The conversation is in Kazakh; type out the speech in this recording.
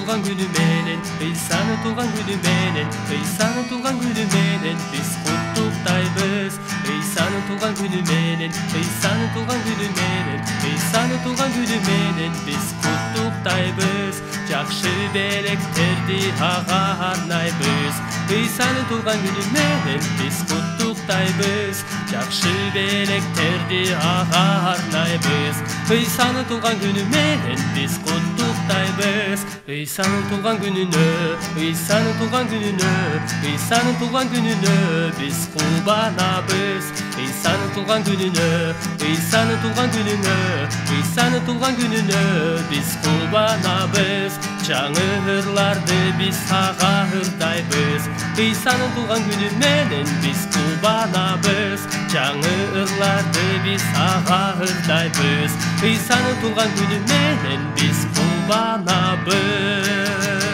туған күні менен, Исаны туған күні менен, Исаны туған күні менен біз құттықтаймыз. Исаны туған күні менен, Исаны туған күні менен, Исаны туған күні менен біз құттықтаймыз. Жақсы белектерді аға арнаймыз. Исаны туған күні менен біз құттықтаймыз. Жақсы белектерді аға арнаймыз. Исаны туған күні менен біз құттықтаймыз. Исаны туған күніне, Исаны туған күніне, Исаны туған күніне біз қуанамыз. Исаны туған күніне, Исаны туған күніне, Исаны туған күніне біз қуанамыз. Жаңы ырларды біз аға ырдаймыз. Исаны туған күні менен біз қуанамыз. Жаңы ырларды біз аға ырдаймыз. Исаны туған күні менен біз қуанамыз.